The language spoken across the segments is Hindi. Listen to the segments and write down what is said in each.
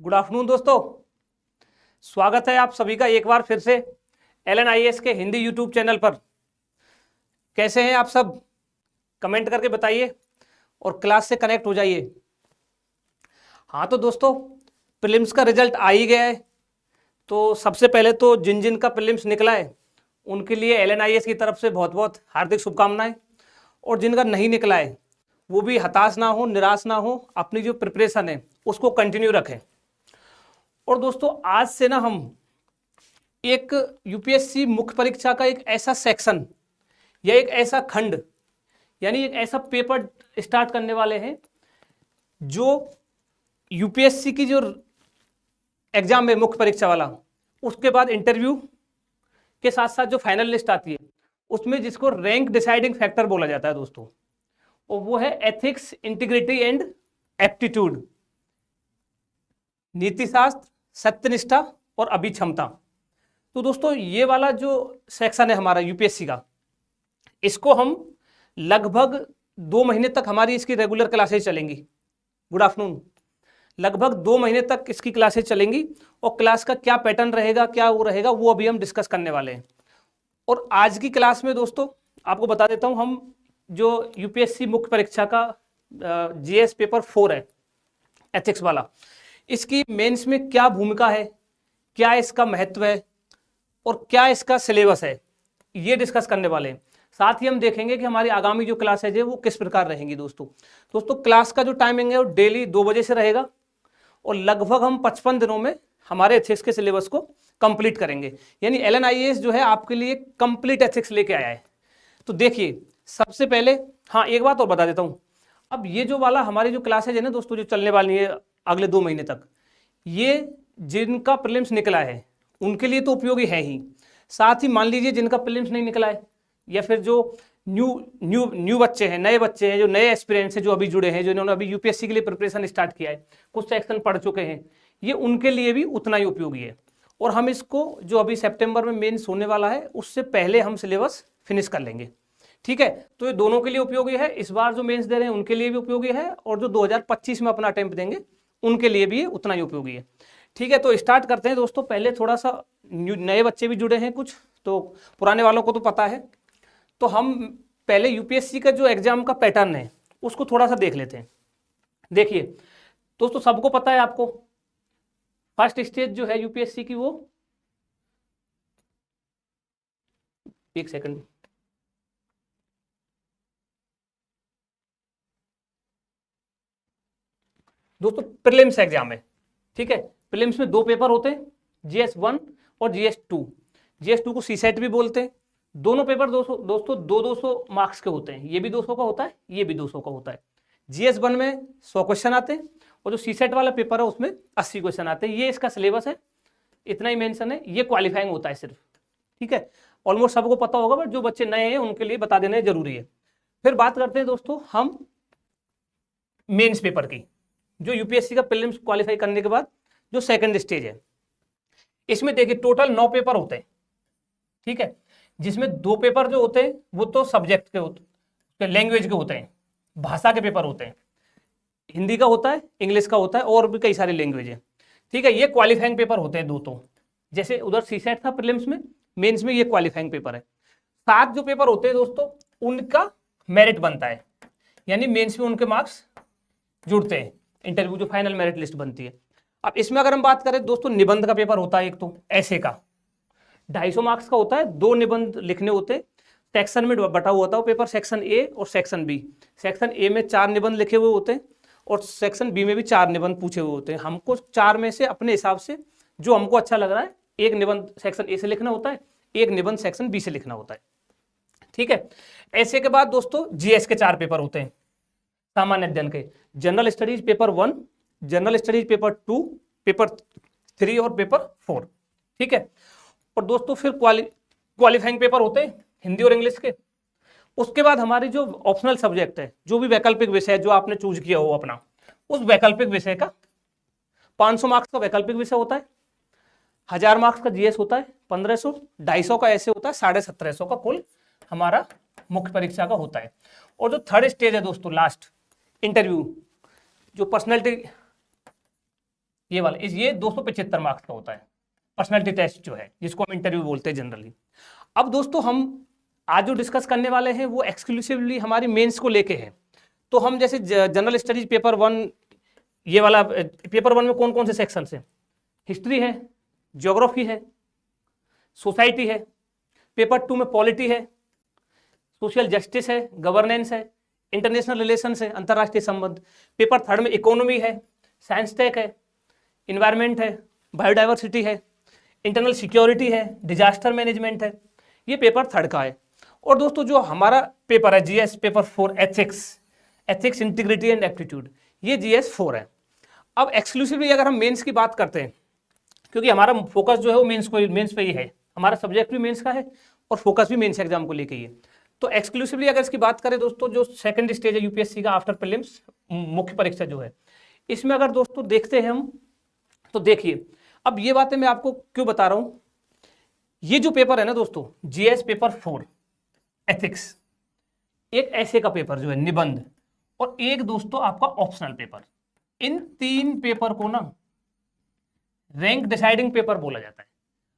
गुड आफ्टरनून दोस्तों, स्वागत है आप सभी का एक बार फिर से LNIS के हिंदी यूट्यूब चैनल पर। कैसे हैं आप सब? कमेंट करके बताइए और क्लास से कनेक्ट हो जाइए। हाँ तो दोस्तों, प्रीलिम्स का रिजल्ट आ ही गया है। तो सबसे पहले तो जिन जिन का प्रीलिम्स निकला है उनके लिए LNIS की तरफ से बहुत बहुत हार्दिक शुभकामनाएं, और जिनका नहीं निकला है वो भी हताश ना हो, निराश ना हो, अपनी जो प्रिपरेशन है उसको कंटिन्यू रखें। और दोस्तों, आज से ना हम एक यूपीएससी मुख्य परीक्षा का एक ऐसा सेक्शन या एक ऐसा खंड यानी एक ऐसा पेपर स्टार्ट करने वाले हैं जो यूपीएससी की जो एग्जाम है मुख्य परीक्षा वाला, उसके बाद इंटरव्यू के साथ साथ जो फाइनल लिस्ट आती है उसमें जिसको रैंक डिसाइडिंग फैक्टर बोला जाता है दोस्तों, और वो है एथिक्स, इंटीग्रिटी एंड एप्टीट्यूड, नीतिशास्त्र, सत्यनिष्ठा और अभिक्षमता। तो दोस्तों, ये वाला जो सेक्शन है हमारा यूपीएससी का, इसको हम लगभग 2 महीने तक हमारी इसकी रेगुलर क्लासेज चलेंगी। Good afternoon. लगभग 2 महीने तक इसकी क्लासेज चलेंगी, और क्लास का क्या पैटर्न रहेगा, क्या वो रहेगा, वो अभी हम डिस्कस करने वाले हैं। और आज की क्लास में दोस्तों आपको बता देता हूं, हम जो यूपीएससी मुख्य परीक्षा का जीएस पेपर 4 है एथिक्स वाला, इसकी मेंस में क्या भूमिका है, क्या इसका महत्व है और क्या इसका सिलेबस है, ये डिस्कस करने वाले हैं। साथ ही हम देखेंगे कि हमारी आगामी जो क्लासेज है वो किस प्रकार रहेंगी। दोस्तों क्लास का जो टाइमिंग है वो डेली 2 बजे से रहेगा, और लगभग हम 55 दिनों में हमारे एथिक्स के सिलेबस को कंप्लीट करेंगे। यानी LNIS जो है आपके लिए कंप्लीट एथिक्स लेके आया है। तो देखिए, सबसे पहले हाँ एक बात और बता देता हूँ। अब ये जो वाला हमारी जो क्लासेज है ना दोस्तों, जो चलने वाली है अगले 2 महीने तक, ये जिनका प्रीलिम्स निकला है उनके लिए तो उपयोगी है ही, साथ ही मान लीजिए जिनका प्रीलिम्स नहीं निकला है, या फिर जो न्यू बच्चे हैं, नए बच्चे हैं, जो नए एक्सपीरियंस है, जो अभी जुड़े हैं, जो इन्होंने अभी यूपीएससी के लिए प्रिपरेशन स्टार्ट किया है, कुछ सेक्शन पढ़ चुके हैं, ये उनके लिए भी उतना ही उपयोगी है। और हम इसको जो अभी सितंबर में मेंस होने वाला है उससे पहले हम सिलेबस फिनिश कर लेंगे। ठीक है, तो ये दोनों के लिए उपयोगी है। इस बार जो मेंस दे रहे हैं उनके लिए भी उपयोगी है, और जो 2025 में अपना अटेम्प्ट देंगे उनके लिए भी उतना ही उपयोगी है। ठीक है, तो स्टार्ट करते हैं दोस्तों। पहले थोड़ा सा नए बच्चे भी जुड़े हैं कुछ, तो पुराने वालों को तो पता है। तो हम पहले यूपीएससी का जो एग्जाम का पैटर्न है उसको थोड़ा सा देख लेते हैं। देखिए दोस्तों, सबको पता है आपको, फर्स्ट स्टेज जो है यूपीएससी की, वो एक सेकंड दोस्तों, प्रीलिम्स एग्जाम है। ठीक है, प्रीलिम्स में 2 पेपर होते हैं, GS1 और GS2। GS2 को सीसेट भी बोलते हैं। दोनों पेपर दोस्तों 200 मार्क्स के होते हैं। ये भी 200 का होता है, ये भी 200 का होता है। GS1 में 100 क्वेश्चन आते हैं, और जो सीसेट वाला पेपर है उसमें 80 क्वेश्चन आते हैं। ये इसका सिलेबस है, इतना ही मेंशन है। ये क्वालिफाइंग होता है सिर्फ। ठीक है, ऑलमोस्ट सबको पता होगा, बट जो बच्चे नए हैं उनके लिए बता देना जरूरी है। फिर बात करते हैं दोस्तों हम मेन्स पेपर की, जो यूपीएससी का प्रीलिम्स क्वालिफाई करने के बाद जो सेकंड स्टेज है। इसमें देखिए टोटल 9 पेपर होते हैं। ठीक है, जिसमें 2 पेपर जो होते हैं वो तो सब्जेक्ट के होते हैं, लैंग्वेज के होते हैं, भाषा के पेपर होते हैं। हिंदी का होता है, इंग्लिश का होता है, और भी कई सारी लैंग्वेज है। ठीक है, ये क्वालिफाइंग पेपर होते हैं 2। तो जैसे उधर सीसेट था प्रीलिम्स में, मेंस में ये क्वालिफाइंग पेपर है। 7 जो पेपर होते हैं दोस्तों उनका मेरिट बनता है, यानी मेंस में उनके मार्क्स जुड़ते हैं, इंटरव्यू जो फाइनल मेरिट लिस्ट बनती है। अब इसमें अगर हम बात करें दोस्तों, निबंध का पेपर होता है एक, तो ऐसे का 250 मार्क्स का होता है। 2 निबंध लिखने होते हैं, सेक्शन में बटा हुआ होता है पेपर, सेक्शन ए और सेक्शन बी। सेक्शन ए में 4 निबंध लिखे हुए होते हैं, और सेक्शन बी में भी 4 निबंध पूछे हुए होते हैं। हमको 4 में से अपने हिसाब से जो हमको अच्छा लग रहा है, एक निबंध सेक्शन ए से लिखना होता है, एक निबंध सेक्शन बी से लिखना होता है। ठीक है, ऐसे के बाद दोस्तों जीएस के 4 पेपर होते हैं सामान्य अध्ययन के, general studies paper 1, general studies paper 2, paper 3 और पेपर 4। ठीक है, और दोस्तों फिर क्वालिफाइंग पेपर होते हैं हिंदी और इंग्लिश के। उसके बाद हमारी जो ऑप्शनल सब्जेक्ट है, जो भी वैकल्पिक विषय जो आपने चूज किया हो अपना, उस वैकल्पिक विषय का 500 मार्क्स का वैकल्पिक विषय होता है, 1000 मार्क्स का जीएस होता है, 1500, 250 का ऐसे होता है, 1750 का कुल हमारा मुख्य परीक्षा का होता है। और जो थर्ड स्टेज है दोस्तों, लास्ट इंटरव्यू, जो पर्सनैलिटी ये वाला ये 275 मार्क्स का होता है पर्सनैलिटी टेस्ट जो है, जिसको हम इंटरव्यू बोलते हैं जनरली। अब दोस्तों हम आज जो डिस्कस करने वाले हैं वो एक्सक्लूसिवली हमारी मेंस को लेके है। तो हम जैसे जनरल स्टडीज पेपर 1, ये वाला पेपर 1 में कौन कौन से सेक्शन है? हिस्ट्री है, ज्योग्राफी है, सोसाइटी है। पेपर 2 में पॉलिटी है, सोशल जस्टिस है, गवर्नेंस है, इंटरनेशनल रिलेशंस है, अंतर्राष्ट्रीय संबंध। पेपर 3 में इकोनॉमी है, साइंस टेक है, इन्वायरमेंट है, बायोडाइवर्सिटी है, इंटरनल सिक्योरिटी है, डिजास्टर मैनेजमेंट है। ये पेपर 3 का है। और दोस्तों जो हमारा पेपर है GS paper 4 ethics integrity and aptitude, ये जीएस 4 है। अब एक्सक्लूसिवली अगर हम मेंस की बात करते हैं, क्योंकि हमारा फोकस जो है वो मेंस पे ही है, हमारा सब्जेक्ट भी मेंस का है और फोकस भी मेंस एग्जाम को लेके ही है। तो एक्सक्लूसिवली अगर इसकी बात करें दोस्तों, जो सेकंड स्टेज है यूपीएससी का आफ्टर प्रीलिम्स, मुख्य परीक्षा जो है, इसमें अगर दोस्तों देखते हैं हम, तो देखिए अब ये बातें मैं आपको क्यों बता रहा हूं। ये जो पेपर है ना दोस्तों, जीएस पेपर 4 एथिक्स, एक ऐसे का पेपर जो है निबंध, और एक दोस्तों आपका ऑप्शनल पेपर। इन 3 पेपर को ना रैंक डिसाइडिंग पेपर बोला जाता है।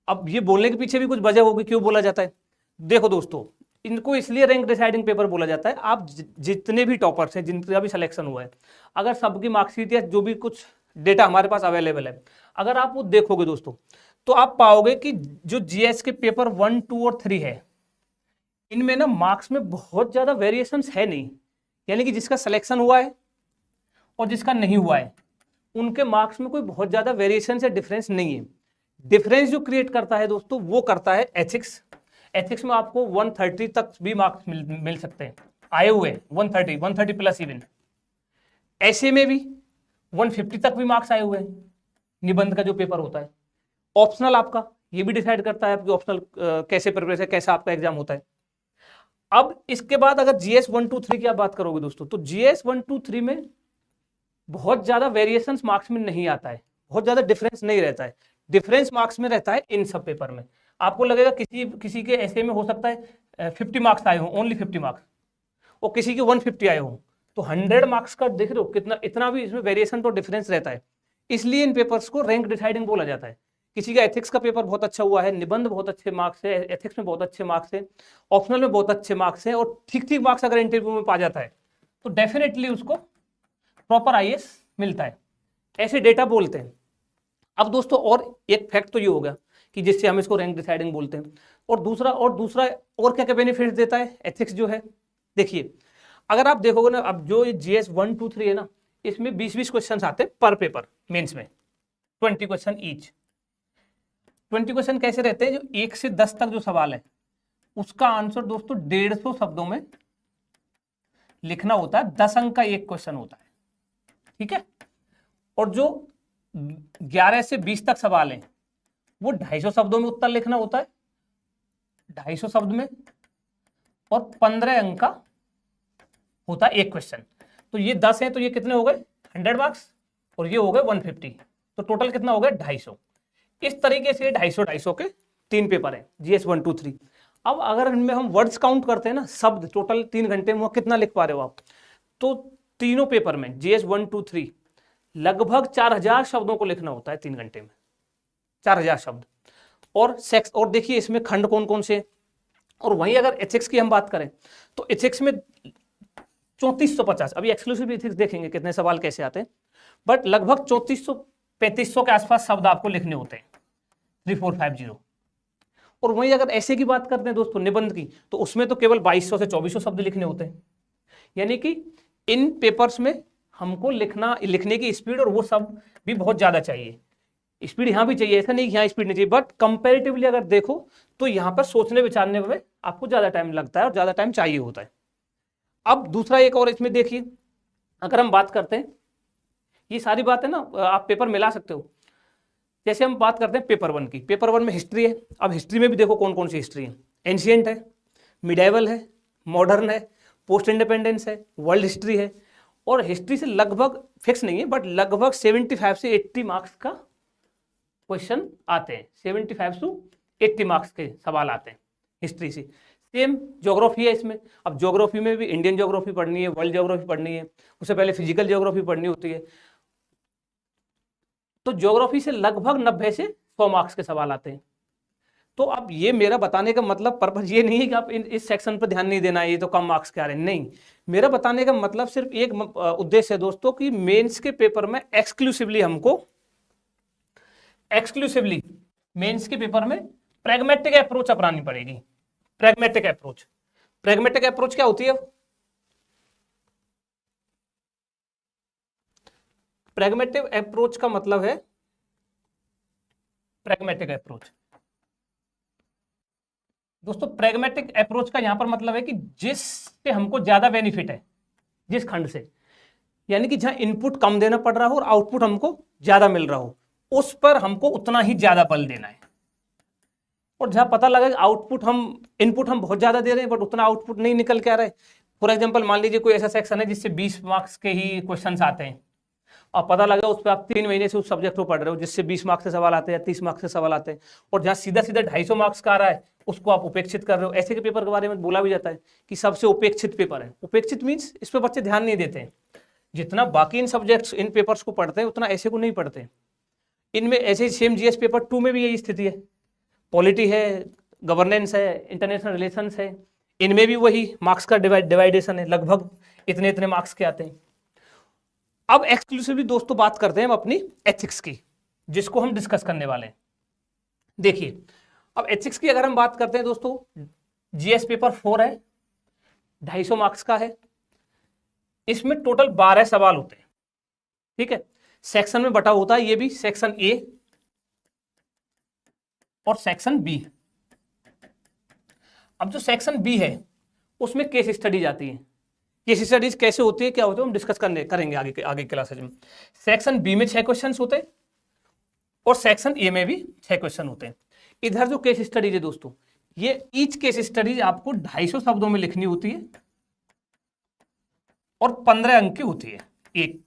अब ये बोलने के पीछे भी कुछ वजह होगी क्यों बोला जाता है। देखो दोस्तों, इनको इसलिए रैंक डिसाइडिंग पेपर बोला जाता है, आप जितने भी टॉपर्स हैं, जिनका भी सिलेक्शन हुआ है, अगर सबकी मार्कशीट या जो भी कुछ डेटा हमारे पास अवेलेबल है, अगर आप वो देखोगे दोस्तों, तो आप पाओगे कि जो जीएस के पेपर 1, 2 और 3 है, इनमें ना मार्क्स में बहुत ज्यादा वेरिएशंस है नहीं। यानी कि जिसका सिलेक्शन हुआ है और जिसका नहीं हुआ है, उनके मार्क्स में कोई बहुत ज्यादा वेरिएशन या डिफरेंस नहीं है। डिफरेंस जो क्रिएट करता है दोस्तों, वो करता है एथिक्स। एथिक्स में आपको 130 तक भी मार्क्स मिल सकते हैं, आए हुए 130 प्लस इवन। ऐसे में भी 150 तक भी मार्क्स आए हुए हैं। निबंध का जो पेपर होता है, ऑप्शनल आपका ये भी डिसाइड करता है आपकी ऑप्शनल कैसे प्रिपरेशन, कैसा आपका एग्जाम होता है। अब इसके बाद अगर जीएस 1, 2, 3 की आप बात करोगे दोस्तों, तो जीएस 1, 2, 3 में बहुत ज्यादा वेरिएशन मार्क्स में नहीं आता है, बहुत ज्यादा डिफरेंस नहीं रहता है। डिफरेंस मार्क्स में रहता है इन सब पेपर में। आपको लगेगा किसी के ऐसे में हो सकता है 50 मार्क्स आए हो, ओनली 50 मार्क्स, और किसी के 150 आए हो, तो 100 मार्क्स का देख रहे हो कितना, इतना भी इसमें वेरिएशन तो डिफरेंस रहता है। इसलिए इन पेपर्स को रैंक डिसाइडिंग बोला जाता है। किसी का एथिक्स का पेपर बहुत अच्छा हुआ है, निबंध बहुत अच्छे मार्क्स है, एथिक्स में बहुत अच्छे मार्क्स है, ऑप्शनल में बहुत अच्छे मार्क्स हैं, और ठीक ठीक मार्क्स अगर इंटरव्यू में पा जाता है, तो डेफिनेटली उसको प्रॉपर आईएएस मिलता है। ऐसे डेटा बोलते हैं। अब दोस्तों और एक फैक्ट तो ये हो गया कि जिससे हम इसको रैंक डिसाइडिंग बोलते हैं। और दूसरा और क्या क्या बेनिफिट देता है एथिक्स जो है, देखिए अगर आप देखोगे ना, अब जो जीएस 1, 2, 3 है ना, इसमें 20-20 क्वेश्चन आते हैं पर पेपर मेंस में, 20 क्वेश्चन ईच। 20 क्वेश्चन कैसे रहते हैं, जो 1 से 10 तक जो सवाल है उसका आंसर दोस्तों 150 शब्दों में लिखना होता है। 10 अंक का एक क्वेश्चन होता है, ठीक है। और जो 11 से 20 तक सवाल है वो 250 शब्दों में उत्तर लिखना होता है, 250 शब्द में, और 15 अंक का होता है एक क्वेश्चन। तो ये 10 है तो ये कितने हो गए 100 मार्क्स, और ये हो गए 150, तो टोटल कितना हो गया 250। इस तरीके से 250 के 3 पेपर है जीएस 1, 2, 3। अब अगर इनमें हम वर्ड्स काउंट करते हैं ना, शब्द टोटल 3 घंटे में कितना लिख पा रहे हो आप, तो तीनों पेपर में जीएस 1, 2, 3 लगभग 4000 शब्दों को लिखना होता है 3 घंटे में, 4000 शब्द। और देखिए इसमें खंड कौन कौन से, और वहीं अगर एथिक्स की हम बात करें तो एथिक्स में 3450, अभी एक्सक्लूसिव एथिक्स देखेंगे कितने सवाल कैसे आते हैं, बट लगभग 3400-3500 के आसपास शब्द आपको लिखने होते हैं, 3450। और वहीं अगर ऐसे की बात करते हैं दोस्तों निबंध की, तो उसमें तो केवल 2200 से 2400 शब्द लिखने होते हैं। यानी कि इन पेपर्स में हमको लिखने की स्पीड और वो सब भी बहुत ज्यादा चाहिए। स्पीड यहाँ भी चाहिए, ऐसा नहीं कि यहाँ स्पीड नहीं चाहिए, बट कंपैरेटिवली अगर देखो तो यहाँ पर सोचने विचारने में आपको ज्यादा टाइम लगता है और ज्यादा टाइम चाहिए होता है। अब दूसरा एक और इसमें देखिए, अगर हम बात करते हैं, ये सारी बातें ना आप पेपर मिला सकते हो। जैसे हम बात करते हैं पेपर 1 की, पेपर 1 में हिस्ट्री है। अब हिस्ट्री में भी देखो कौन कौन सी हिस्ट्री है, एंशियंट है, मिडाइवल है, मॉडर्न है, पोस्ट इंडिपेंडेंस है, वर्ल्ड हिस्ट्री है। और हिस्ट्री से लगभग फिक्स नहीं है, बट लगभग 75 से 80 मार्क्स का क्वेश्चन आते हैं, 75 से 80 मार्क्स के सवाल आते हैं हिस्ट्री से। सेम ज्योग्राफी है इसमें। अब ज्योग्राफी में भी इंडियन ज्योग्राफी पढ़नी है, वर्ल्ड ज्योग्राफी पढ़नी है, उससे पहले फिजिकल ज्योग्राफी पढ़नी होती है। तो ज्योग्राफी से लगभग 90 से 100 मार्क्स के सवाल आते हैं। तो अब ये मेरा बताने का मतलब पर्पस ये नहीं है कि आप इस सेक्शन पर ध्यान नहीं देना है, ये तो कम मार्क्स के आ रहे हैं, नहीं। मेरा बताने का मतलब सिर्फ एक उद्देश्य है दोस्तों कि मेंस के पेपर में एक्सक्लूसिवली मेंस के पेपर में प्रैग्मेटिक अप्रोच अपनानी पड़ेगी। प्रैग्मेटिक अप्रोच क्या होती है? प्रैग्मेटिक अप्रोच का मतलब है, प्रैग्मेटिक अप्रोच दोस्तों, प्रैग्मेटिक अप्रोच का यहां पर मतलब है कि जिससे हमको ज्यादा बेनिफिट है, जिस खंड से, यानी कि जहां इनपुट कम देना पड़ रहा हो और आउटपुट हमको ज्यादा मिल रहा हो, उस पर हमको उतना ही ज्यादा बल देना है। और जहां पता लगा कि इनपुट हम बहुत ज्यादा दे रहे हैं बट उतना आउटपुट नहीं निकल के आ रहा है, फॉर एग्जाम्पल मान लीजिए कोई ऐसा सेक्शन है जिससे 20 मार्क्स के ही क्वेश्चन आते हैं, और पता लगा उस पर आप 3 महीने से उस सब्जेक्ट को पढ़ रहे हो जिससे 20 मार्क्स से सवाल आते हैं या 30 मार्क्स से सवाल आते हैं, और जहां सीधा 250 मार्क्स का आ रहा है उसको आप उपेक्षित कर रहे हो। ऐसे के पेपर के बारे में बोला भी जाता है कि सबसे उपेक्षित पेपर है। उपेक्षित मीन्स इस पर बच्चे ध्यान नहीं देते हैं, जितना बाकी इन सब्जेक्ट्स इन पेपर्स को पढ़ते हैं उतना ऐसे को नहीं पढ़ते। इनमें ऐसे ही सेम जीएस पेपर 2 में भी यही स्थिति है, पॉलिटी है, गवर्नेंस है, इंटरनेशनल रिलेशंस है, इनमें भी वही मार्क्स का डिवाइडेशन है, लगभग इतने इतने मार्क्स के आते हैं। अब एक्सक्लूसिवली दोस्तों बात करते हैं हम अपनी एथिक्स की, जिसको हम डिस्कस करने वाले हैं। देखिए अब एथिक्स की अगर हम बात करते हैं दोस्तों, जीएस पेपर 4 है, 250 मार्क्स का है, इसमें टोटल 12 सवाल होते हैं, ठीक है। सेक्शन में बटा होता है, ये भी सेक्शन ए और सेक्शन बी। अब जो सेक्शन बी है उसमें केस स्टडीज आती है। केस स्टडीज कैसे होती है, क्या होते हैं, हम डिस्कस करेंगे आगे क्लासेज में। सेक्शन बी में 6 क्वेश्चन होते हैं और सेक्शन ए में भी 6 क्वेश्चन होते हैं। इधर जो केस स्टडीज है दोस्तों, ये ईच केस स्टडीज आपको 250 शब्दों में लिखनी होती है और 15 अंक की होती है एक।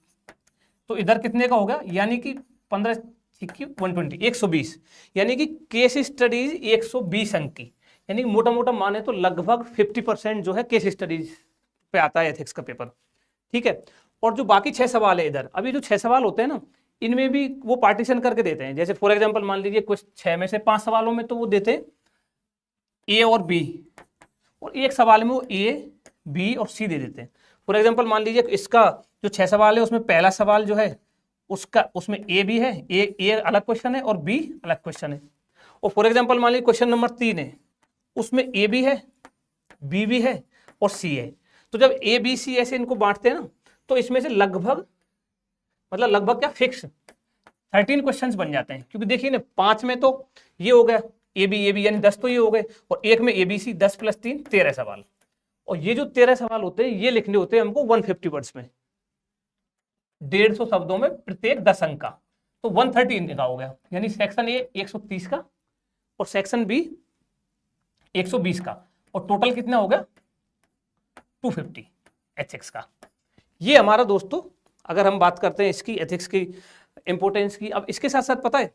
तो इधर कितने का होगा, यानी कि 15 120 120, यानी कि केस स्टडीज 120 अंक की, यानी कि मोटा मोटा माने तो लगभग 50% जो है केस स्टडीज पे आता है एथिक्स का पेपर, ठीक है। और जो बाकी 6 सवाल है इधर, अभी जो 6 सवाल होते हैं ना, इनमें भी वो पार्टीशन करके देते हैं। जैसे फॉर एग्जांपल मान लीजिए कुछ 6 में से 5 सवालों में तो वो देते हैं ए और बी, और एक सवाल में वो ए बी और सी दे देते हैं। फॉर एग्जांपल मान लीजिए इसका जो 6 सवाल है उसमें पहला सवाल जो है उसमें ए भी है, ए अलग क्वेश्चन है और बी अलग क्वेश्चन है। और फॉर एग्जांपल मान लीजिए क्वेश्चन नंबर 3 है, उसमें ए भी है, बी भी है और सी है। तो जब ए बी सी ऐसे इनको बांटते हैं ना, तो इसमें से लगभग क्या फिक्स 13 क्वेश्चंस बन जाते हैं। क्योंकि देखिए ना, 5 में तो ये हो गया ए बी यानी 10 तो ये हो गए, और एक में ए बी सी 10 + 3 13 सवाल। और ये जो 13 सवाल होते हैं ये लिखने होते हैं हमको 150 वर्ड्स में, 150 शब्दों में, प्रत्येक 10 अंक का। तो 113 का हो गया, यानी सेक्शन ए 130 का और सेक्शन बी 120 का, और टोटल कितना हो गया 250 एथिक्स का। ये हमारा दोस्तों, अगर हम बात करते हैं इसकी एथिक्स की इंपॉर्टेंस की। अब इसके साथ साथ पता है,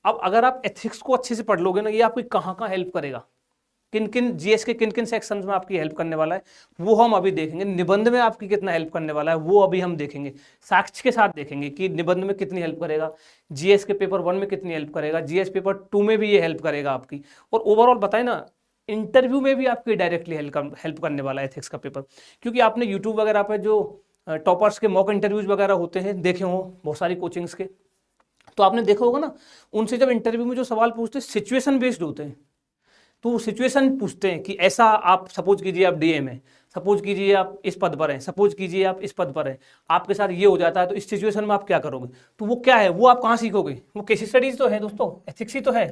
अब अगर आप एथिक्स को अच्छे से पढ़ लोगे ना, ये आपकी कहाँ कहाँ हेल्प करेगा, किन किन जीएस के किन किन सेक्शंस में आपकी हेल्प करने वाला है वो हम अभी देखेंगे। निबंध में आपकी कितना हेल्प करने वाला है वो अभी हम देखेंगे, साक्ष्य के साथ देखेंगे कि निबंध में कितनी हेल्प करेगा, जीएस के पेपर 1 में कितनी हेल्प करेगा, जीएस पेपर 2 में भी ये हेल्प करेगा आपकी। और ओवरऑल बताए ना, इंटरव्यू में भी आपकी डायरेक्टली हेल्प करने वाला है एथिक्स का पेपर। क्योंकि आपने यूट्यूब वगैरह पर जो टॉपर्स के मॉक इंटरव्यूज वगैरह होते हैं देखे हो बहुत सारी कोचिंग्स के, तो आपने देखा होगा ना, उनसे जब इंटरव्यू में जो सवाल पूछते हैं सिचुएशन बेस्ड होते हैं। तो वो सिचुएशन पूछते हैं कि ऐसा, आप सपोज कीजिए आप डीएम है, सपोज कीजिए आप इस पद पर हैं, सपोज कीजिए आप इस पद पर हैं, आपके साथ ये हो जाता है, तो इस सिचुएशन में आप क्या करोगे। तो वो क्या है, वो आप कहाँ सीखोगे, वो केस स्टडीज तो है दोस्तों, एथिक्स ही तो है।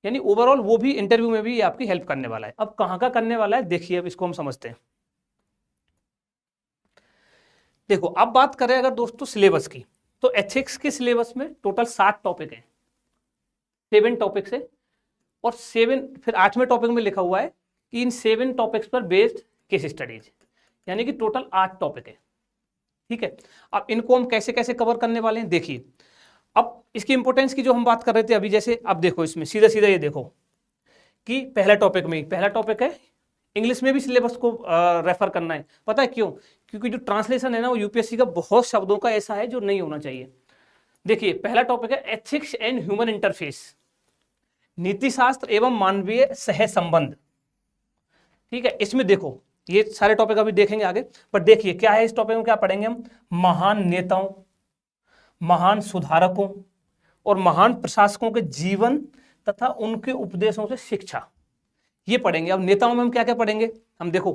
यानी ओवरऑल वो भी इंटरव्यू में भी आपकी हेल्प करने वाला है। अब कहाँ का करने वाला है देखिए, अब इसको हम समझते हैं। देखो अब बात करें अगर दोस्तों सिलेबस की, तो एथिक्स के सिलेबस में टोटल 7 टॉपिक हैं, 7 टॉपिक्स है, और 7 फिर 8वें टॉपिक में लिखा हुआ है कि इन 7 टॉपिक्स पर बेस्ड केस स्टडीज, यानी कि टोटल 8 टॉपिक है, ठीक है। अब इनको हम कैसे कैसे कवर करने वाले हैं देखिए। अब इसकी इंपॉर्टेंस की जो हम बात कर रहे थे अभी, जैसे अब देखो इसमें सीधा सीधा ये देखो कि पहला टॉपिक है इंग्लिश में भी सिलेबस को रेफर करना है। पता है क्यों, क्योंकि जो ट्रांसलेशन है ना वो यूपीएससी का बहुत शब्दों का ऐसा है जो नहीं होना चाहिए। देखिए पहला टॉपिक है एथिक्स एंड ह्यूमन इंटरफेस, नीति शास्त्र एवं मानवीय सह संबंध। ठीक है, इसमें देखो ये सारे टॉपिक अभी देखेंगे आगे, पर देखिए क्या है इस टॉपिक में, क्या पढ़ेंगे हम, महान नेताओं, महान सुधारकों और महान प्रशासकों के जीवन तथा उनके उपदेशों से शिक्षा, ये पढ़ेंगे। अब नेताओं में हम क्या क्या पढ़ेंगे, हम देखो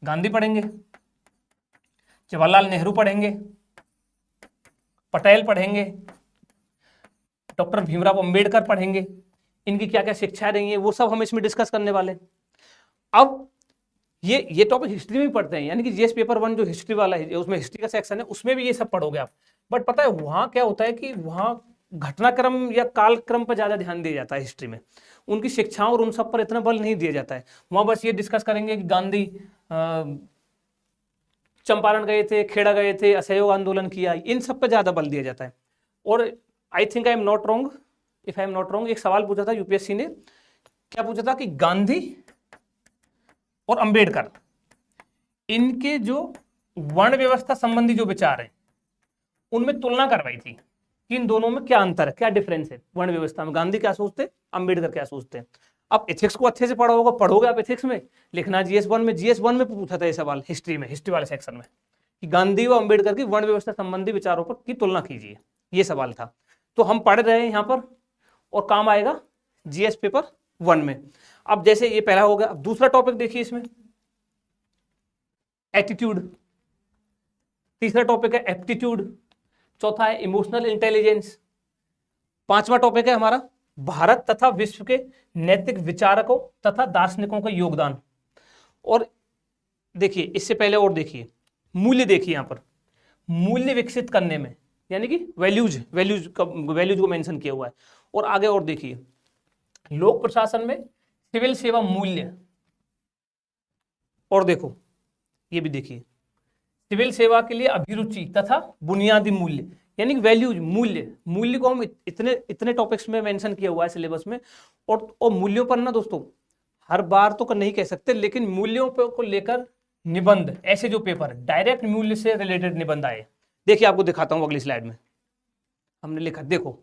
गांधी पढ़ेंगे, जवाहरलाल नेहरू पढ़ेंगे, पटेल पढ़ेंगे, डॉक्टर भीमराव अंबेडकर पढ़ेंगे, इनकी क्या क्या शिक्षाएं रही हैं वो सब हम इसमें डिस्कस करने वाले। अब ये टॉपिक हिस्ट्री में पढ़ते हैं, यानी कि जीएस पेपर 1 जो हिस्ट्री वाला है, उसमें हिस्ट्री का सेक्शन है, उसमें भी ये सब पढ़ोगे आप। बट पता है वहां क्या होता है कि वहां घटनाक्रम या कालक्रम पर ज्यादा ध्यान दिया जाता है हिस्ट्री में, उनकी शिक्षाओं और उन सब पर इतना बल नहीं दिया जाता है। वहां बस ये डिस्कस करेंगे कि गांधी चंपारण गए थे, खेड़ा गए थे, असहयोग आंदोलन किया, इन सब पर ज्यादा बल दिया जाता है। और I think I am not wrong, if I am not wrong, एक सवाल पूछा था यूपीएससी ने, क्या पूछा था कि गांधी और अंबेडकर, इनके जो वर्ण व्यवस्था संबंधी जो विचार है उनमें तुलना करवाई थी कि इन दोनों में क्या अंतर है, क्या डिफरेंस है वर्ण व्यवस्था में, गांधी क्या सोचते, अंबेडकर क्या सोचते हैं। अब एथिक्स को अच्छे से पढ़ा होगा, पढ़ोगे आप एथिक्स में, लिखना जीएस 1 में पूछा था ये सवाल हिस्ट्री में, हिस्ट्री वाले सेक्शन में, कि गांधी व अंबेडकर की वर्ण व्यवस्था संबंधी विचारों पर की तुलना कीजिए, ये सवाल था। तो हम पढ़ रहे हैं यहाँ पर और काम आएगा जीएस पेपर 1 में। अब जैसे ये पहला हो गया, अब दूसरा टॉपिक देखिए इसमें एटीट्यूड, तीसरा टॉपिक है एप्टीट्यूड, चौथा है इमोशनल इंटेलिजेंस, पांचवा टॉपिक है हमारा भारत तथा विश्व के नैतिक विचारकों तथा दार्शनिकों का योगदान। और देखिए इससे पहले और देखिए मूल्य, देखिए यहां पर मूल्य विकसित करने में, यानी कि वैल्यूज को मेंशन किया हुआ है। और आगे और देखिए लोक प्रशासन में सिविल सेवा मूल्य, और देखो ये भी देखिए सिविल सेवा के लिए अभिरुचि तथा बुनियादी मूल्य, यानी कि वैल्यूज, मूल्य को हम इतने टॉपिक्स में मेंशन किया हुआ है सिलेबस में। और मूल्यों पर ना दोस्तों हर बार तो नहीं कह सकते, लेकिन मूल्यों को लेकर निबंध, ऐसे जो पेपर डायरेक्ट मूल्य से रिलेटेड निबंध आए, देखिए आपको दिखाता हूं अगली स्लाइड में हमने लिखा, देखो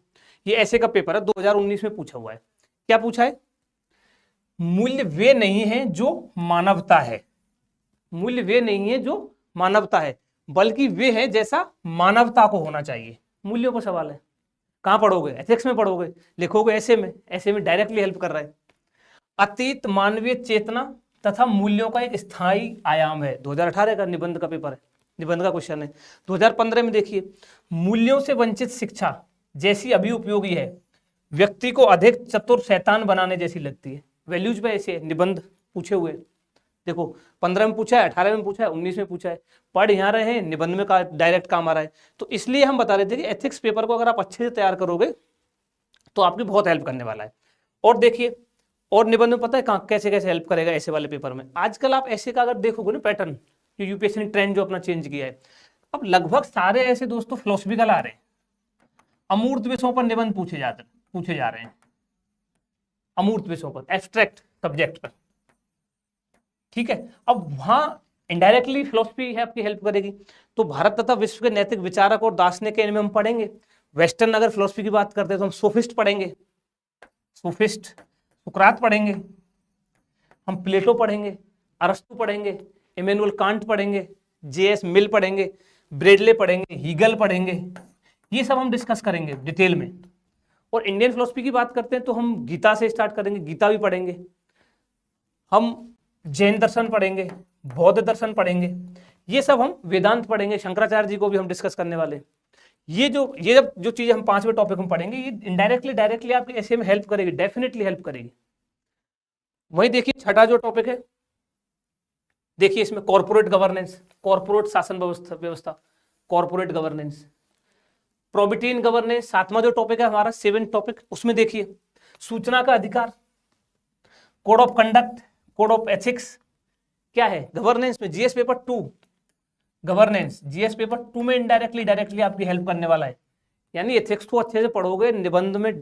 ये ऐसे का पेपर है 2019 में पूछा हुआ है। क्या पूछा है, मूल्य वे नहीं है जो मानवता है, मूल्य वे नहीं है जो मानवता है, बल्कि वे है जैसा मानवता को होना चाहिए। मूल्यों का सवाल है, कहां पढ़ोगे, एथिक्स में पढ़ोगे, लिखोगे ऐसे में डायरेक्टली हेल्प कर रहा है। अतीत मानवीय चेतना तथा मूल्यों का एक स्थायी आयाम है, 2018 का निबंध का पेपर है, निबंध का क्वेश्चन है। 2015 में देखिए मूल्यों से वंचित शिक्षा जैसी अभी उपयोगी है, व्यक्ति को अधिक चतुर शैतान बनाने जैसी लगती है। वैल्यूज पे ऐसे निबंध पूछे हुए, देखो 15 में पूछा है, 18 में पूछा है, 19 में पूछा है, पढ़ यहाँ रहे हैं, निबंध में डायरेक्ट काम आ रहा है। तो इसलिए हम बता रहे थे कि एथिक्स पेपर को अगर आप अच्छे से तैयार करोगे तो आपकी बहुत हेल्प करने वाला है। और देखिए और निबंध में पता है कहाँ कैसे कैसे हेल्प करेगा ऐसे वाले पेपर में। आजकल आप ऐसे का अगर देखोगे ना पैटर्न, जो यूपीएससी ने ट्रेंड जो अपना चेंज किया है, अब लगभग सारे ऐसे दोस्तों फिलोसफिकल आ रहे हैं, अमूर्त विषयों पर निबंध पूछे जा रहे हैं, अमूर्त विषयों पर, एब्स्ट्रैक्ट सब्जेक्ट पर। ठीक है, अब वहां इनडायरेक्टली फिलोसफी है आपकी हेल्प करेगी। तो भारत तथा विश्व के नैतिक विचारक और दार्शनिक इनमें हम पढ़ेंगे। वेस्टर्न अगर फिलोसफी की बात करते हैं तो हम सोफिस्ट पढ़ेंगे, सोफिस्ट सुकरात पढ़ेंगे, हम प्लेटो पढ़ेंगे, अरस्तु पढ़ेंगे, इमैनुअल कांट पढ़ेंगे, जेएस मिल पढ़ेंगे, ब्रेडले पढ़ेंगे, हीगल पढ़ेंगे, ये सब हम डिस्कस करेंगे डिटेल में। और इंडियन फिलोसफी की बात करते हैं तो हम गीता से स्टार्ट करेंगे, गीता भी पढ़ेंगे, हम जैन दर्शन पढ़ेंगे, बौद्ध दर्शन पढ़ेंगे, ये सब हम वेदांत पढ़ेंगे, शंकराचार्य जी को भी हम डिस्कस करने वाले। ये जो चीजें हम 5वें टॉपिक में पढ़ेंगे, ये इनडायरेक्टली डायरेक्टली आपके ऐसे में हेल्प करेगी, डेफिनेटली हेल्प करेगी। वही देखिए छठा जो टॉपिक है, देखिए इसमें कॉर्पोरेट गवर्नेंस, कॉर्पोरेट शासन व्यवस्था, corporate governance, probity in governance, 7वां जो टॉपिक है हमारा 7th टॉपिक, उसमें देखिए सूचना का अधिकार, code of conduct, code of ethics, क्या है गवर्नेंस में, GS paper 2 governance, GS paper 2 में इनडायरेक्टली डायरेक्टली आपकी हेल्प करने वाला है। यानी एथिक्स को अच्छे से पढ़ोगे, निबंध में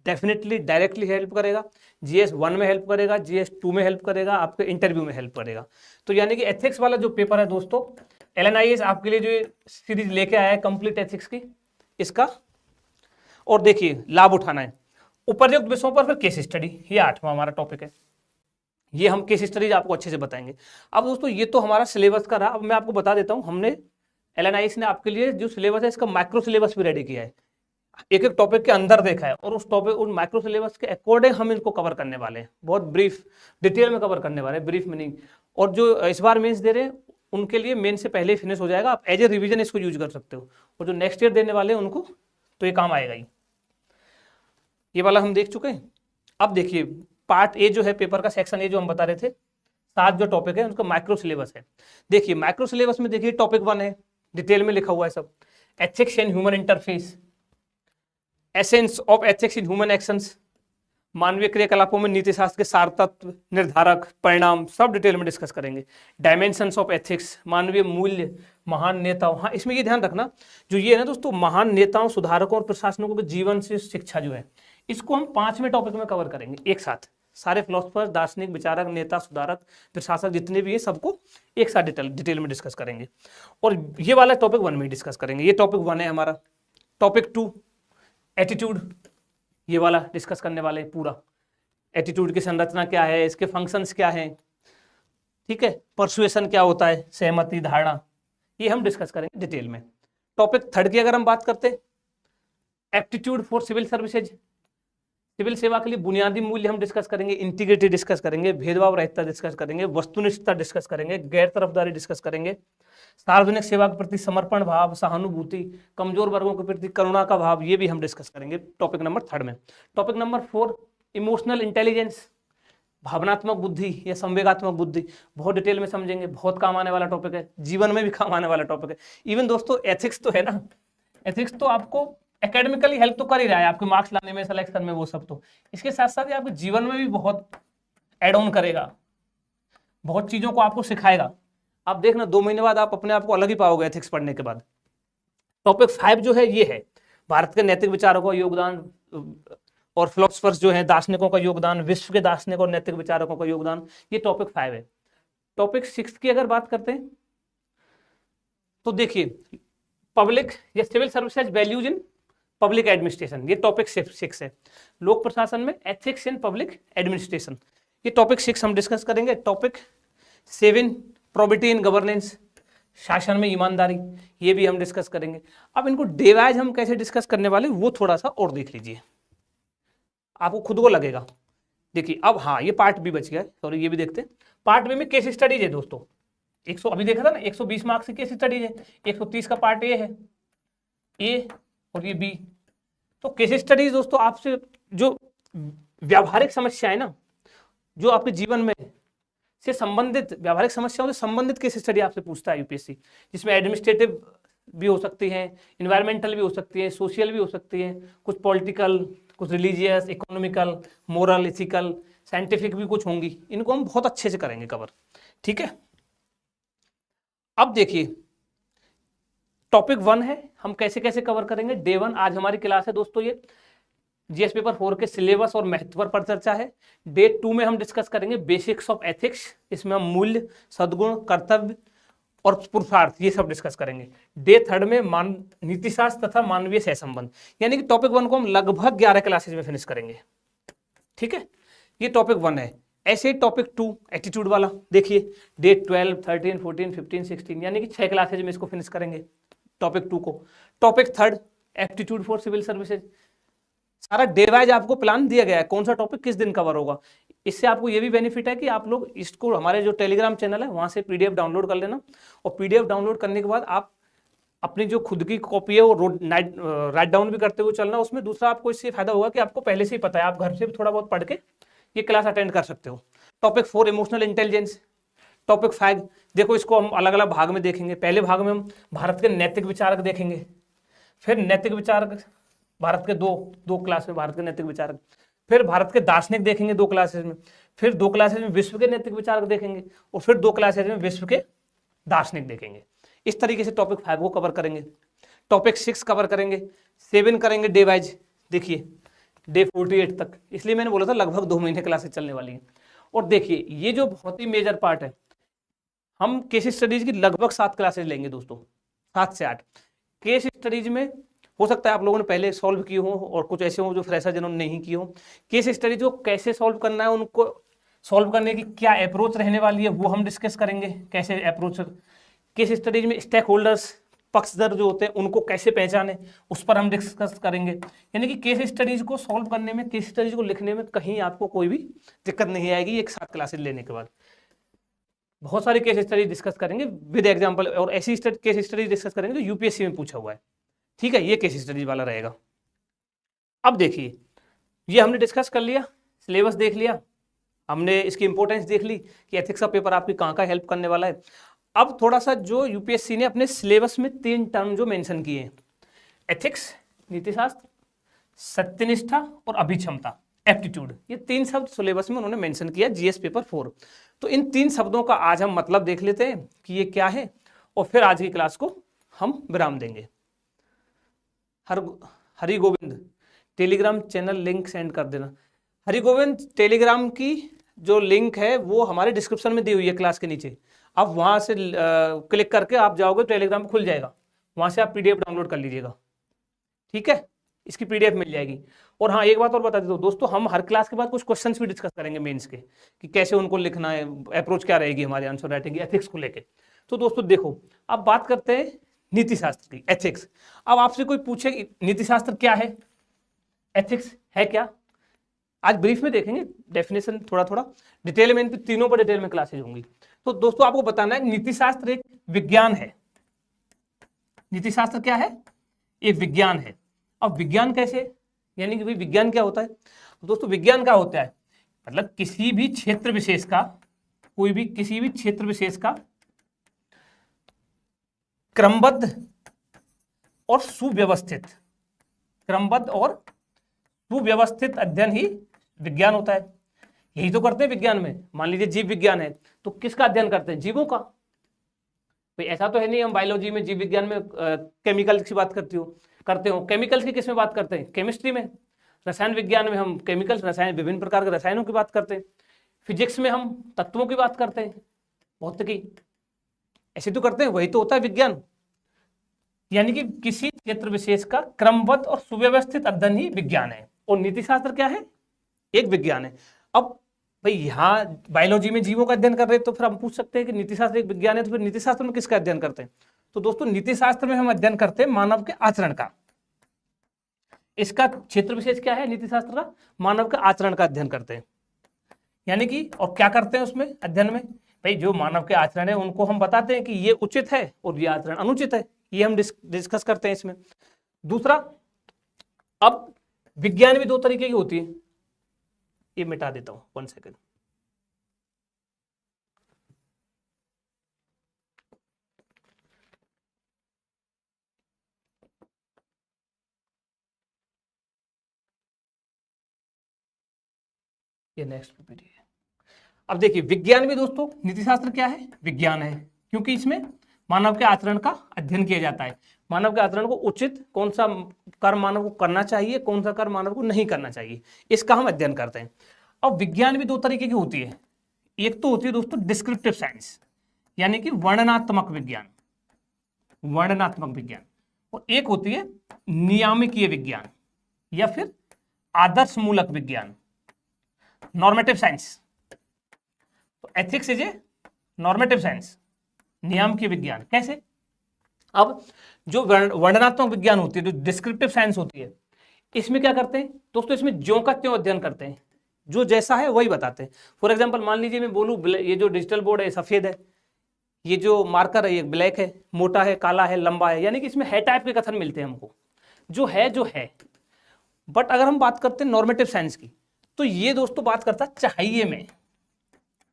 डेफिनेटली डायरेक्टली हेल्प करेगा, जीएस 1 में हेल्प करेगा, जीएस 2 में हेल्प करेगा, आपके इंटरव्यू में हेल्प करेगा। तो यानी कि एथिक्स वाला जो पेपर है दोस्तों, LNIS आपके लिए जो सीरीज लेके आया है कंप्लीट एथिक्स की, इसका और देखिए लाभ उठाना है। उपर्युक्त विषयों पर फिर केस स्टडी, ये 8वां हमारा टॉपिक है। ये हम केस स्टडीज आपको अच्छे से बताएंगे। अब दोस्तों ये तो हमारा सिलेबस का रहा। अब मैं आपको बता देता हूँ, हमने LNIS ने आपके लिए जो सिलेबस है इसका माइक्रो सिलेबस भी रेडी किया है। एक एक टॉपिक के अंदर देखा है और उस टॉपिक उन माइक्रो सिलेबस के अकॉर्डिंग हम इनको कवर करने वाले हैं। बहुत ब्रीफ डिटेल में कवर करने वाले हैं, ब्रीफ में नहीं। और जो इस बार मेंस दे रहे हैं उनके लिए मेन से पहले ही फिनिश हो जाएगा, आप एज ए रिवीजन इसको यूज कर सकते हो। और जो नेक्स्ट ईयर देने वाले हैं उनको तो ये काम आएगा ही। ये वाला हम देख चुके हैं। अब देखिए पार्ट ए जो है पेपर का, सेक्शन ए जो हम बता रहे थे, 7 जो टॉपिक है उनका माइक्रो सिलेबस है। देखिए माइक्रो सिलेबस में देखिए टॉपिक 1 है, डिटेल में लिखा हुआ है सब, ethics and human interface, essence of ethics in human actions, मानवीय क्रियाकलापों में नीति शास्त्र के सार तत्व, निर्धारक, परिणाम, सब डिटेल में डिस्कस करेंगे। डायमेंशंस ऑफ एथिक्स, मानवीय मूल्य, महान नेताओं। हाँ इसमें ये ध्यान रखना, जो ये है ना दोस्तों, महान नेताओं, सुधारकों और प्रशासकों के जीवन से शिक्षा जो है, इसको हम 5वें टॉपिक में कवर करेंगे एक साथ। सारे फिलोसफर, दार्शनिक, विचारक, नेता, सुधारक, प्रशासक जितने भी हैं सबको एक साथ डिटेल में डिस्कस करेंगे। और ये वाला टॉपिक 1 में डिस्कस करेंगे। ये टॉपिक 1 है हमारा। टॉपिक 2 एटीट्यूड, ये वाला डिस्कस करने वाले हैं पूरा। एटीट्यूड की संरचना क्या है, इसके फंक्शंस क्या हैं, ठीक है, परसुएशन क्या होता है, सहमति, धारणा, ये हम डिस्कस करेंगे डिटेल में। टॉपिक 3 की अगर हम बात करते हैं, aptitude for civil services, civil सेवा के लिए बुनियादी मूल्य हम डिस्कस करेंगे, इंटीग्रिटी डिस्कस करेंगे, भेदभाव रहितता डिस्कस करेंगे, वस्तुनिष्ठता डिस्कस करेंगे, गैर तरफदारी डिस्कस करेंगे, सार्वजनिक सेवा के प्रति समर्पण भाव, सहानुभूति, कमजोर वर्गों के प्रति करुणा का भाव, ये भी हम डिस्कस करेंगे टॉपिक नंबर 3 में। टॉपिक नंबर 4 इमोशनल इंटेलिजेंस, भावनात्मक बुद्धि या संवेगात्मक बुद्धि, बहुत डिटेल में समझेंगे, बहुत काम आने वाला टॉपिक है, जीवन में भी काम आने वाला टॉपिक है। इवन दोस्तों एथिक्स तो है ना, एथिक्स तो आपको एकेडमिकली हेल्प तो कर ही रहा है आपके मार्क्स लाने में, सिलेक्शन में, वो सब तो, इसके साथ साथ ये आपके जीवन में भी बहुत एड ऑन करेगा, बहुत चीजों को आपको सिखाएगा। आप देखना 2 महीने बाद आप अपने आप को अलग ही पाओगे एथिक्स पढ़ने के बाद। टॉपिक 5 जो है ये है भारत के नैतिक विचारकों का योगदान और फिलोसफर्स जो है दार्शनिकों का योगदान, विश्व के दार्शनिक और नैतिक विचारकों का योगदान, ये टॉपिक 5 है। टॉपिक 6 की अगर बात करते हैं तो देखिए पब्लिक या civil services values in public administration, ये टॉपिक 6 है। लोक प्रशासन में एथिक्स इन पब्लिक एडमिनिस्ट्रेशन, ये टॉपिक 6 हम डिस्कस करेंगे। टॉपिक 7 प्रोबिटी इन गवर्नेंस, शासन में ईमानदारी, ये भी हम डिस्कस करेंगे। अब इनको डे वाइज हम कैसे डिस्कस करने वाले वो थोड़ा सा और देख लीजिए, आपको खुद को लगेगा। देखिए अब हाँ ये पार्ट बी बच गया, सॉरी ये भी देखते हैं। पार्ट बी में केस स्टडीज है दोस्तों, 100 अभी देखा था ना 120 मार्क्स की केस स्टडीज है, 130 का पार्ट ए है, ए और ये बी। तो केस स्टडीज दोस्तों आपसे जो व्यावहारिक समस्याएं ना, जो आपके जीवन में से संबंधित व्यावहारिक समस्याओं से संबंधित केस स्टडी आपसे पूछता है यूपीएससी, जिसमें एडमिनिस्ट्रेटिव भी हो सकती हैं, इन्वायरमेंटल भी हो सकती है, सोशल भी हो सकती है, कुछ पॉलिटिकल, कुछ religious, economical, moral, ethical, scientific भी कुछ होंगी। इनको हम बहुत अच्छे से करेंगे कवर, ठीक है। अब देखिए टॉपिक 1 है, हम कैसे कैसे कवर करेंगे। डे 1 आज हमारी क्लास है दोस्तों, ये जीएस पेपर 4 के सिलेबस और महत्व पर चर्चा है। डे 2 में हम डिस्कस करेंगे बेसिक्स ऑफ एथिक्स, इसमें हम मूल्य, सद्गुण, कर्तव्य और पुरुषार्थ ये सब डिस्कस करेंगे। डे 3 में नीति शास्त्र तथा मानवीय सहसंबंध, यानी कि टॉपिक 1 को हम लगभग 11 क्लासेज में फिनिश करेंगे, ठीक है। ये टॉपिक 1 है। ऐसे ही टॉपिक 2 एटीट्यूड वाला देखिए, डे 12, 13, 14, 15, 16 यानी कि 6 क्लासेज में इसको फिनिश करेंगे टॉपिक 2 को। Topic 3 aptitude for civil services, सारा डे वाइज आपको प्लान दिया गया है कौन सा टॉपिक किस दिन कवर होगा। इससे आपको ये भी बेनिफिट है कि आप लोग इसको हमारे जो टेलीग्राम चैनल है वहां से पीडीएफ डाउनलोड कर लेना, और पीडीएफ डाउनलोड करने के बाद आप अपनी जो खुद की कॉपी है वो राइट डाउन भी करते हुए चलना। उसमें दूसरा आपको इससे फायदा होगा कि आपको पहले से ही पता है, आप घर से भी थोड़ा बहुत पढ़ के ये क्लास अटेंड कर सकते हो। Topic 4 emotional intelligence. टॉपिक 5 देखो, इसको हम अलग अलग भाग में देखेंगे। पहले भाग में हम भारत के नैतिक विचारक देखेंगे, फिर नैतिक विचारक भारत के दो क्लास में भारत के नैतिक विचारक, फिर भारत के दार्शनिक देखेंगे 2 क्लासेज में, फिर 2 क्लासेज में विश्व के नैतिक विचारक देखेंगे, और फिर 2 क्लासेज में विश्व के दार्शनिक देखेंगे। इस तरीके से टॉपिक 5 को कवर करेंगे। टॉपिक 6 कवर करेंगे, 7 करेंगे डे वाइज, देखिए डे 48 तक, इसलिए मैंने बोला था लगभग 2 महीने क्लासेज चलने वाली है। और देखिए ये जो बहुत ही मेजर पार्ट है, हम केस स्टडीज की लगभग 7 क्लासेज लेंगे दोस्तों, 7 से 8। केस स्टडीज में हो सकता है आप लोगों ने पहले सॉल्व किए हो और कुछ ऐसे हो जो फ्रेशर जिन्होंने नहीं किए हो। केस स्टडी जो कैसे सॉल्व करना है, उनको सॉल्व करने की क्या अप्रोच रहने वाली है वो हम डिस्कस करेंगे, कैसे अप्रोच। केस स्टडीज में स्टेक होल्डर्स, पक्षधर जो होते हैं उनको कैसे पहचाने, उस पर हम डिस्कस करेंगे। यानी कि केस स्टडीज को सॉल्व करने में, केस स्टडीज को लिखने में कहीं आपको कोई भी दिक्कत नहीं आएगी एक साथ क्लासेज लेने के बाद। बहुत सारी केस स्टडी डिस्कस करेंगे विद एग्जांपल, और ऐसी केस स्टडी डिस्कस करेंगे जो यूपीएससी में पूछा हुआ है। ठीक है, ये केस स्टडी वाला रहेगा। अब देखिए, ये हमने डिस्कस कर लिया, सिलेबस देख लिया, हमने इसकी इंपॉर्टेंस देख ली कि एथिक्स का पेपर आपकी कहाँ का हेल्प करने वाला है। अब थोड़ा सा जो यूपीएससी ने अपने सिलेबस में 3 टर्म जो मेंशन किए हैं, एथिक्स, नीतिशास्त्र, सत्यनिष्ठा और अभिक्षमता, एप्टीट्यूड, ये 3 शब्द सिलेबस में उन्होंने मेंशन किया जीएस पेपर 4। तो इन 3 शब्दों का आज हम मतलब देख लेते हैं कि ये क्या है, और फिर आज की क्लास को हम विराम देंगे। Hari Govind Telegram channel link send कर देना। हरि गोविंद टेलीग्राम की जो लिंक है वो हमारे डिस्क्रिप्शन में दी हुई है क्लास के नीचे, आप वहां से क्लिक करके आप जाओगे टेलीग्राम खुल जाएगा, वहां से आप पीडीएफ डाउनलोड कर लीजिएगा। ठीक है, इसकी पीडीएफ मिल जाएगी। और हाँ, एक बात और बता देता हूँ दोस्तों, हम हर क्लास के बाद कुछ क्वेश्चंस भी डिस्कस करेंगे मेंस के, कि कैसे उनको लिखना है, अप्रोच क्या रहेगी हमारे आंसर राइटिंग एथिक्स को लेके। तो दोस्तों देखो, अब बात करते हैं नीतिशास्त्र की, एथिक्स। अब आपसे कोई पूछे नीतिशास्त्र क्या है, एथिक्स है क्या, आज ब्रीफ में देखेंगे, डेफिनेशन थोड़ा थोड़ा डिटेल में, इन तीनों पर डिटेल में क्लासेज होंगी। तो दोस्तों आपको बताना है, नीतिशास्त्र एक विज्ञान है। नीतिशास्त्र क्या है, एक विज्ञान है। अब विज्ञान कैसे, यानी कि भाई विज्ञान क्या होता है। दोस्तों विज्ञान क्या होता है, मतलब किसी भी क्षेत्र विशेष का, कोई भी किसी भी क्षेत्र विशेष का क्रमबद्ध और सुव्यवस्थित, क्रमबद्ध और सुव्यवस्थित अध्ययन ही विज्ञान होता है। यही तो करते हैं विज्ञान में। मान लीजिए जीव विज्ञान है, तो किसका अध्ययन करते हैं, जीवों का। भाई ऐसा तो है नहीं हम बायोलॉजी में, जीव विज्ञान में केमिकल की बात करते हो। केमिकल्स की किस में बात करते हैं, केमिस्ट्री में। रसायन विज्ञान में हम केमिकल्स, रसायन, विभिन्न प्रकार के रसायनों की बात करते हैं। फिजिक्स में हम तत्वों की बात करते हैं, भौतिकी, ऐसे तो करते हैं, वही तो होता है विज्ञान। यानी कि किसी क्षेत्र विशेष का क्रमबद्ध और सुव्यवस्थित अध्ययन ही विज्ञान है। और नीतिशास्त्र क्या है, एक विज्ञान है। अब भाई यहाँ बायोलॉजी में जीवों का अध्ययन कर रहे हैं, तो फिर हम पूछ सकते हैं कि नीतिशास्त्र एक विज्ञान है, तो फिर नीतिशास्त्र में किसका अध्ययन करते हैं। तो दोस्तों नीतिशास्त्र में हम अध्ययन करते हैं मानव के आचरण का। इसका क्षेत्र विशेष क्या है, नीतिशास्त्र का मानव के आचरण का अध्ययन करते हैं। यानी कि और क्या करते हैं उसमें अध्ययन में, भाई जो मानव के आचरण है उनको हम बताते हैं कि ये उचित है और ये आचरण अनुचित है, ये हम डिस्कस करते हैं इसमें। दूसरा, अब विज्ञान भी 2 तरीके की होती है, ये मिटा देता हूं 1 सेकंड। ये नेक्स्ट पीपीटी है। अब देखिए विज्ञान भी दोस्तों, नीतिशास्त्र क्या है, विज्ञान है, क्योंकि इसमें मानव के आचरण का अध्ययन किया जाता है। मानव के आचरण को उचित, कौन सा कर्म मानव को करना चाहिए, कौन सा कर्म मानव को नहीं करना चाहिए, इसका हम अध्ययन करते हैं। अब विज्ञान भी 2 तरीके की होती है। एक तो होती है दोस्तों डिस्क्रिप्टिव साइंस, यानी कि वर्णनात्मक विज्ञान, वर्णनात्मक विज्ञान। और एक होती है नियामकीय विज्ञान या फिर आदर्श मूलक विज्ञान, नॉर्मेटिव साइंस। तो ethics is a normative science, नियामकीय विज्ञान। कैसे, अब जो वर्णनात्मक विज्ञान होती है, जो डिस्क्रिप्टिव साइंस होती है, इसमें क्या करते हैं दोस्तों, इसमें ज्यों का त्यों अध्ययन करते हैं, जो जैसा है वही बताते हैं। फॉर एग्जांपल मान लीजिए मैं बोलूं ये जो डिजिटल बोर्ड है सफेद है, ये जो मार्कर है ये ब्लैक है, मोटा है, काला है, लंबा है, यानी कि इसमें है टाइप के कथन मिलते हैं हमको, जो है। बट अगर हम बात करते हैं नॉर्मेटिव साइंस की, तो ये दोस्तों बात करता है चाहिए में,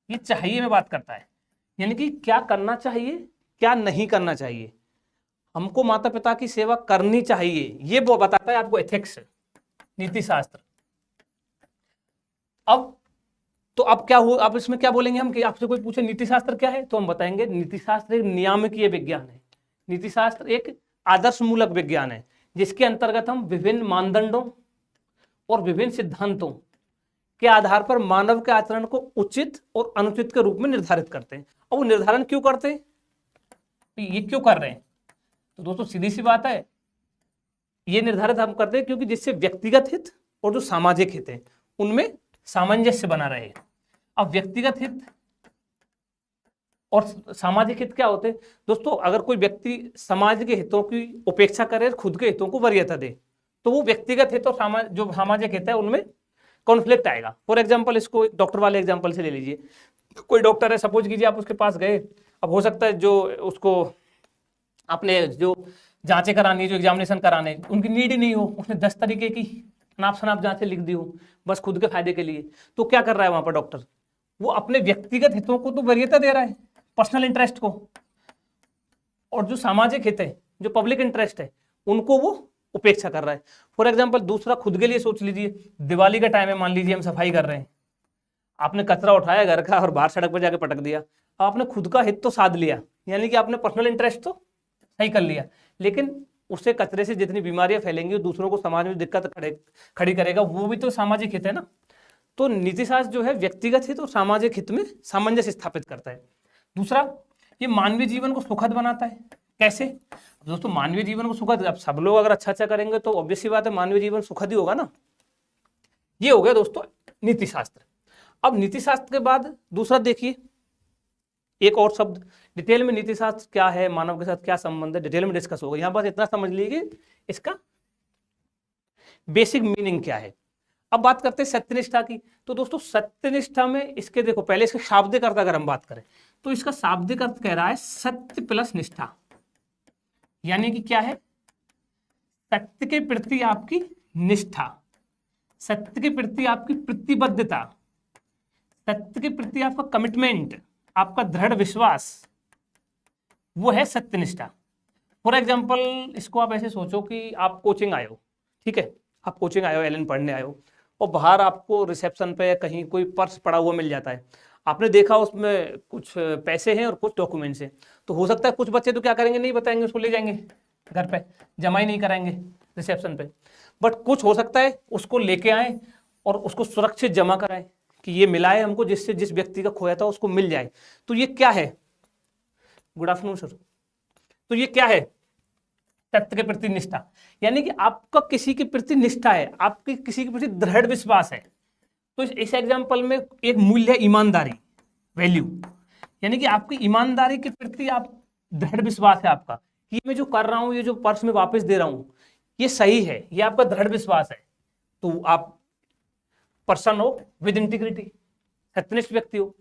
ये चाहिए में बात करता है, यानी कि क्या करना चाहिए, क्या नहीं करना चाहिए, हमको माता पिता की सेवा करनी चाहिए, ये वो बताता है आपको एथिक्स, नीतिशास्त्र। अब क्या हो, अब इसमें क्या बोलेंगे हम, कि आपसे कोई पूछे नीतिशास्त्र क्या है, तो हम बताएंगे नीतिशास्त्र एक नियामकीय विज्ञान है, नीतिशास्त्र एक आदर्श मूलक विज्ञान है, जिसके अंतर्गत हम विभिन्न मानदंडों और विभिन्न सिद्धांतों के आधार पर मानव के आचरण को उचित और अनुचित के रूप में निर्धारित करते हैं। अब वो निर्धारण क्यों करते हैं, ये क्यों कर रहे हैं, तो दोस्तों सीधी सी बात है, ये निर्धारित हम करते हैं क्योंकि जिससे व्यक्तिगत हित और जो सामाजिक हित है उनमें सामंजस्य बना रहे। अब व्यक्तिगत हित और सामाजिक हित क्या होते हैं दोस्तों? अगर कोई व्यक्ति समाज के हितों की उपेक्षा करे, खुद के हितों को वरीयता दे, तो वो व्यक्तिगत हित और जो सामाजिक हित है उनमें कॉन्फ्लिक्ट आएगा। फॉर एग्जाम्पल, इसको एक डॉक्टर वाले एग्जाम्पल से ले लीजिए। कोई डॉक्टर है, सपोज कीजिए आप उसके पास गए, अब हो सकता है जो उसको आपने जो जांचें करानी, जो एग्जामिनेशन कराने, उनकी नीड ही नहीं हो, उसने 10 तरीके की अनाप शनाप जांचें लिख दी हो बस खुद के फायदे के लिए, तो क्या कर रहा है वहां पर डॉक्टर? वो अपने व्यक्तिगत हितों को तो वरीयता दे रहा है, पर्सनल इंटरेस्ट को, और जो सामाजिक हित है, जो पब्लिक इंटरेस्ट है, उनको वो उपेक्षा कर रहा है। फॉर एग्जाम्पल, दूसरा खुद के लिए सोच लीजिए, दिवाली का टाइम है, मान लीजिए हम सफाई कर रहे हैं, आपने कचरा उठाया घर का और बाहर सड़क पर जाके पटक दिया, आपने खुद का हित तो साध लिया, यानी कि आपने पर्सनल इंटरेस्ट तो सही कर लिया, लेकिन उससे कचरे से जितनी बीमारियां फैलेंगी, दूसरों को समाज में दिक्कत खड़ी करेगा, वो भी तो सामाजिक हित है ना। तो नीतिशास्त्र जो है व्यक्तिगत हित और सामाजिक हित में सामंजस्य स्थापित करता है। दूसरा, ये मानवीय जीवन को सुखद बनाता है। कैसे दोस्तों? मानवीय जीवन को सुखद, अब सब लोग अगर अच्छा करेंगे तो ऑब्वियस सी बात है मानवीय जीवन सुखद ही होगा ना। ये हो गया दोस्तों नीतिशास्त्र। अब नीतिशास्त्र के बाद दूसरा देखिए, एक और शब्द डिटेल में, नीतिशास्त्र क्या है, मानव के साथ क्या संबंध है, डिटेल में डिस्कस होगा। यहां बस इतना समझ लीजिए इसका बेसिक मीनिंग क्या है। अब बात करते हैं सत्यनिष्ठा की। तो दोस्तों सत्यनिष्ठा में इसके देखो, पहले इसके शाब्दिक अर्थ अगर हम बात करें तो इसका शाब्दिक अर्थ कह रहा है सत्य प्लस निष्ठा, यानी कि क्या है? सत्य के प्रति आपकी निष्ठा, सत्य के प्रति आपकी प्रतिबद्धता, सत्य के प्रति आपका कमिटमेंट, आपका दृढ़ विश्वास, वो है सत्यनिष्ठा। फॉर एग्जाम्पल, इसको आप ऐसे सोचो कि आप कोचिंग आए हो, ठीक है, आप कोचिंग आए हो, एलएन पढ़ने आए हो, और बाहर आपको रिसेप्शन पे कहीं कोई पर्स पड़ा हुआ मिल जाता है। आपने देखा उसमें कुछ पैसे हैं और कुछ डॉक्यूमेंट्स हैं। तो हो सकता है कुछ बच्चे तो क्या करेंगे, नहीं बताएंगे, उसको ले जाएंगे घर पे, जमा ही नहीं कराएंगे रिसेप्शन पे। बट कुछ हो सकता है उसको लेके आए और उसको सुरक्षित जमा कराएं कि ये मिला है हमको, जिससे जिस व्यक्ति का खोया था उसको मिल जाए। तो ये क्या है? Good afternoon sir. तो ये क्या है? सत्य के प्रति निष्ठा, यानी कि आपका किसी के प्रति निष्ठा है, आपके किसी के प्रति दृढ़ विश्वास है। तो इस एग्जाम्पल में एक मूल्य है ईमानदारी, वैल्यू, यानी कि आपकी ईमानदारी के प्रति आप दृढ़ विश्वास है आपका कि मैं जो कर रहा हूं, ये जो पर्स में वापस दे रहा हूं, ये सही है, ये आपका दृढ़ विश्वास है। तो आप पर्सन हो विद इंटीग्रिटी, सत्यनिष्ठ व्यक्ति हो।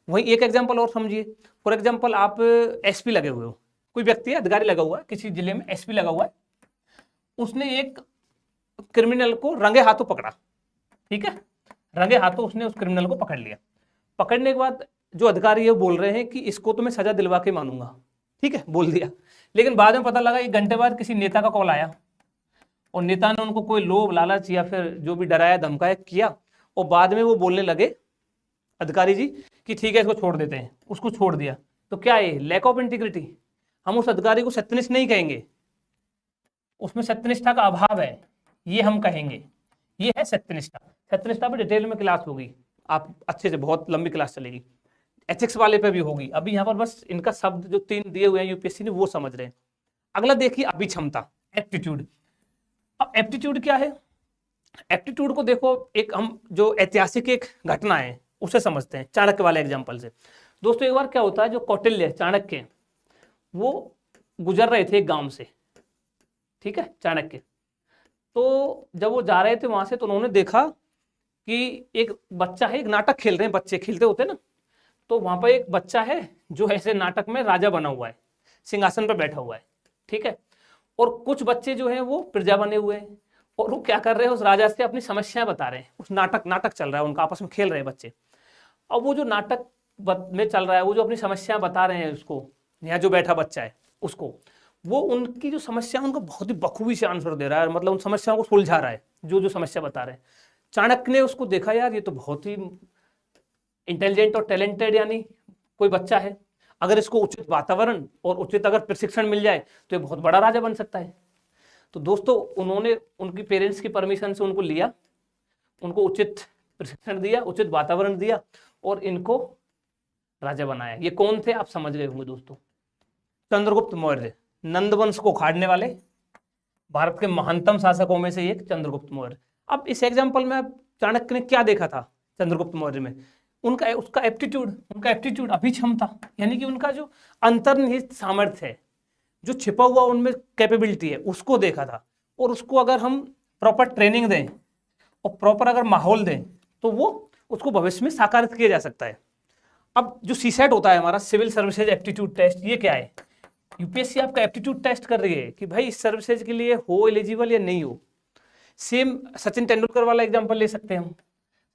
वही एक एग्जाम्पल और समझिए। फॉर एग्जाम्पल, आप एसपी लगे हुए हो, कोई व्यक्ति है, अधिकारी लगा हुआ है किसी जिले में, एसपी लगा हुआ है, उसने एक क्रिमिनल को रंगे हाथों पकड़ा, ठीक है, रंगे हाथों उसने उस क्रिमिनल को पकड़ लिया। पकड़ने के बाद जो अधिकारी है वो बोल रहे हैं कि इसको तो मैं सजा दिलवा के मानूंगा, ठीक है, बोल दिया। लेकिन बाद में पता लगा 1 घंटे बाद किसी नेता का कॉल आया और नेता ने उनको कोई लोभ लालच या फिर जो भी डराया धमकाया किया, और बाद में वो बोलने लगे अधिकारी जी कि ठीक है इसको छोड़ देते हैं, उसको छोड़ दिया। तो क्या है? Lack of integrity. हम उस अधिकारी को सत्यनिष्ठ नहीं कहेंगे, उसमें सत्यनिष्ठा का अभाव है, ये हम कहेंगे। ये है सत्यनिष्ठा। सत्यनिष्ठा पे डिटेल में क्लास होगी, आप अच्छे से, बहुत लंबी क्लास चलेगी, एथिक्स वाले पे भी होगी। अभी यहाँ पर बस इनका शब्द जो 3 दिए हुए हैं यूपीएससी ने वो समझ रहे हैं। अगला देखिए अभिक्षमता, एप्टीट्यूड। अब एप्टीट्यूड क्या है? एप्टीट्यूड को देखो, एक हम जो ऐतिहासिक एक घटना है उसे समझते हैं चाणक्य वाले एग्जाम्पल से। दोस्तों एक बार क्या होता है, जो कौटिल्य चाणक्य वो गुजर रहे थे एक गांव से, ठीक है, चाणक्य। तो जब वो जा रहे थे वहां से, तो उन्होंने देखा कि एक बच्चा है, एक नाटक खेल रहे हैं, बच्चे खेलते होते ना, तो वहां पर एक बच्चा है जो ऐसे नाटक में राजा बना हुआ है, सिंहासन पर बैठा हुआ है, ठीक है, और कुछ बच्चे जो हैं वो प्रजा बने हुए हैं, और वो क्या कर रहे हैं, उस राजा से अपनी समस्याएं बता रहे हैं। उस नाटक चल रहा है, उनका आपस में खेल रहे हैं बच्चे। अब वो जो नाटक में चल रहा है, वो जो अपनी समस्याएं बता रहे हैं उसको, यहाँ जो बैठा बच्चा है उसको, वो उनकी जो समस्या, उनको बहुत ही बखूबी से आंसर दे रहा है, मतलब उन समस्याओं को सुलझा रहा है, जो जो समस्या बता रहे हैं। चाणक्य ने उसको देखा, यार ये तो बहुत ही इंटेलिजेंट और टैलेंटेड यानी कोई बच्चा है, अगर इसको उचित वातावरण और उचित अगर प्रशिक्षण मिल जाए तो ये बहुत बड़ा राजा बन सकता है। तो दोस्तों उन्होंने उनकी पेरेंट्स की परमिशन से उनको लिया, उनको उचित प्रशिक्षण दिया, उचित वातावरण दिया, और इनको राजा बनाया। ये कौन थे आप समझ गए होंगे दोस्तों? चंद्रगुप्त मौर्य, नंदवंश को उखाड़ने वाले, भारत के महानतम शासकों में से एक चंद्रगुप्त मौर्य। अब इस एग्जाम्पल में चाणक्य ने क्या देखा था चंद्रगुप्त मौर्य में? उनका एप्टीट्यूड अभिक्षमता, यानी कि उनका जो अंतर्निहित सामर्थ्य है, जो छिपा हुआ उनमें कैपेबिलिटी है, उसको देखा था। और उसको अगर हम प्रॉपर ट्रेनिंग दें और प्रॉपर अगर माहौल दें तो वो उसको भविष्य में साकारित किया जा सकता है। अब जो सीसेट होता है हमारा, सिविल सर्विसेज एप्टीट्यूड टेस्ट, ये क्या है? यूपीएससी आपका एप्टीट्यूड टेस्ट कर रही है कि भाई इस सर्विसेज के लिए हो एलिजिबल या नहीं हो। सेम सचिन तेंदुलकर वाला एग्जांपल ले सकते हैं हम।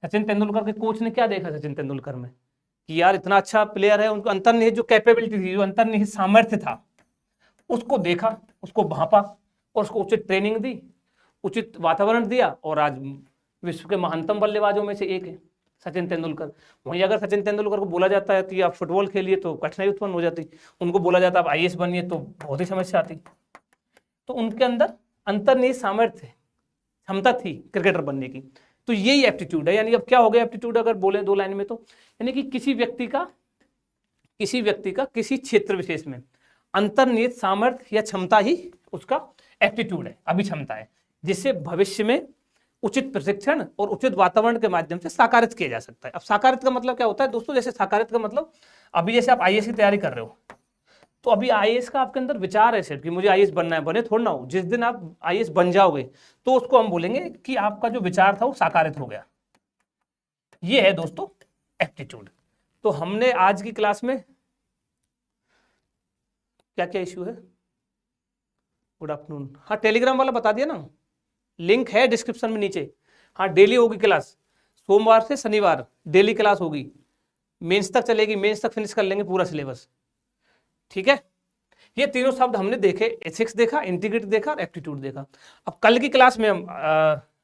सचिन तेंदुलकर के कोच ने क्या देखा सचिन तेंदुलकर में कि यार इतना अच्छा प्लेयर है, उनको अंतर्निहित जो कैपेबिलिटी थी, जो अंतर्निहित सामर्थ्य था, उसको देखा, उसको भांपा और उसको उचित ट्रेनिंग दी, उचित वातावरण दिया, और आज विश्व के महानतम बल्लेबाजों में से एक है सचिन तेंदुलकर। वहीं अगर सचिन तेंदुलकर को बोला जाता है कि आप फुटबॉल खेलिए तो कठिनाई उत्पन्न हो जाती, उनको बोला जाता आप आईएएस बनिए तो बहुत ही समस्या आती। तो उनके अंदर अंतर्निहित सामर्थ्य, क्षमता थी क्रिकेटर बनने की। तो यही एप्टीट्यूड है। यानी अब क्या हो गया एप्टीट्यूड अगर बोले दो लाइन में, तो यानी कि किसी व्यक्ति का किसी क्षेत्र विशेष में अंतर्निहित सामर्थ्य या क्षमता ही उसका एप्टीट्यूड है, अभिक्षमता है, जिससे भविष्य में उचित प्रशिक्षण और उचित वातावरण के माध्यम से साकारित किया जा सकता है। अब साकारित का मतलब क्या होता है दोस्तों? जैसे साकारित का मतलब, अभी जैसे आप आईएएस की तैयारी कर रहे हो, तो अभी आईएएस का आपके अंदर विचार है सिर्फ कि मुझे आईएएस बनना है, बने थोड़ा ना हो। जिस दिन आप आईएएस बन जाओगे तो उसको हम बोलेंगे कि आपका जो विचार था वो साकारित हो गया। ये है दोस्तों एप्टीट्यूड। तो हमने आज की क्लास में क्या क्या इश्यू है? Good afternoon. हाँ, टेलीग्राम वाला बता दिया ना, लिंक है डिस्क्रिप्शन में नीचे। हाँ, डेली होगी क्लास, सोमवार से शनिवार डेली क्लास होगी, मेंस तक चलेगी, मेंस तक फिनिश कर लेंगे पूरा सिलेबस, ठीक है। ये तीनों शब्द हमने देखे, एथिक्स देखा, इंटीग्रिटी देखा और एप्टीट्यूड देखा। अब कल की क्लास में हम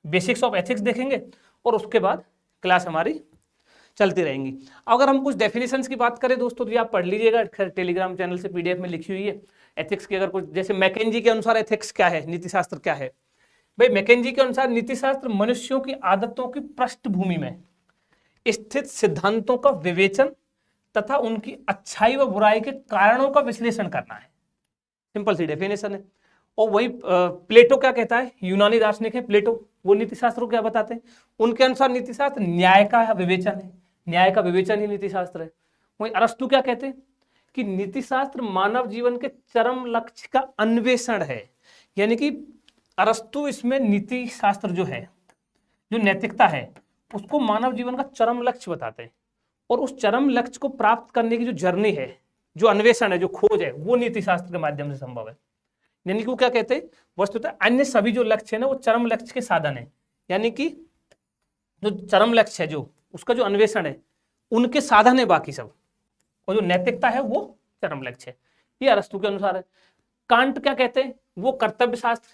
बेसिक्स ऑफ एथिक्स देखेंगे और उसके बाद क्लास हमारी चलती रहेंगी। अगर हम कुछ डेफिनेशंस की बात करें दोस्तों, तो ये आप पढ़ लीजिएगा, टेलीग्राम चैनल से पीडीएफ में लिखी हुई है एथिक्स की। अगर कुछ जैसे मैकेंजी के अनुसार एथिक्स क्या है, नीतिशास्त्र क्या है? भाई मैकेंजी के अनुसार नीतिशास्त्र मनुष्यों की आदतों की पृष्ठभूमि में स्थित सिद्धांतों का विवेचन तथा उनकी अच्छाई व बुराई के कारणों का विश्लेषण करना है। सिंपल सी डेफिनेशन है। और वही प्लेटो क्या कहता है, यूनानी दार्शनिक है प्लेटो, वो नीतिशास्त्र को क्या बताते हैं? उनके अनुसार नीतिशास्त्र न्याय का विवेचन है, न्याय का विवेचन ही नीतिशास्त्र है। वहीं अरस्तु क्या कहते हैं कि नीतिशास्त्र मानव जीवन के चरम लक्ष्य का अन्वेषण है। यानी कि अरस्तु इसमें नीति शास्त्र जो है, जो नैतिकता है, उसको मानव जीवन का चरम लक्ष्य बताते हैं। और उस चरम लक्ष्य को प्राप्त करने की जो जर्नी है, जो अन्वेषण है, जो खोज है, वो नीति शास्त्र के माध्यम से संभव है। यानी कि वो क्या कहते हैं, वस्तुतः अन्य सभी जो लक्ष्य है ना, वो चरम लक्ष्य के साधन है। यानी कि जो चरम लक्ष्य है, जो उसका जो अन्वेषण है, उनके साधन है बाकी सब, और जो नैतिकता है वो चरम लक्ष्य है। ये अरस्तु के अनुसार है। कांट क्या कहते हैं, वो कर्तव्य शास्त्र,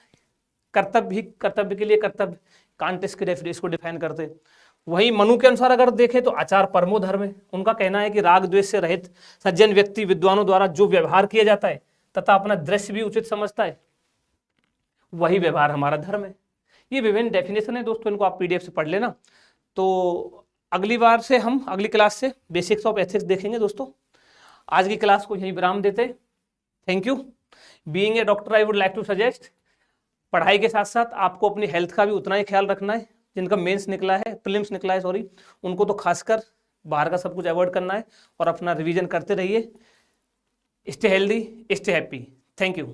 कर्तव्य के लिए कर्तव्य, कांट इसको डिफाइन करते हैं। वही मनु के अनुसार अगर देखें तो आचार परमो धर्म है। उनका कहना है कि राग द्वेष से रहित सज्जन व्यक्ति विद्वानों द्वारा जो व्यवहार किया जाता है तथा अपना दृश्य भी उचित समझता है, वही व्यवहार हमारा धर्म है। ये विभिन्न डेफिनेशन है दोस्तों, इनको आप पीडीएफ से पढ़ लेना। तो अगली बार से हम अगली क्लास से बेसिक्स ऑफ एथिक्स देखेंगे दोस्तों। आज की क्लास को यहीं विराम देते। Thank you. Being a doctor I would like to suggest, पढ़ाई के साथ साथ आपको अपनी हेल्थ का भी उतना ही ख्याल रखना है। जिनका मेंस निकला है, प्रीलिम्स निकला है सॉरी, उनको तो खासकर बाहर का सब कुछ अवॉइड करना है और अपना रिवीजन करते रहिए। Stay healthy, stay happy. Thank you.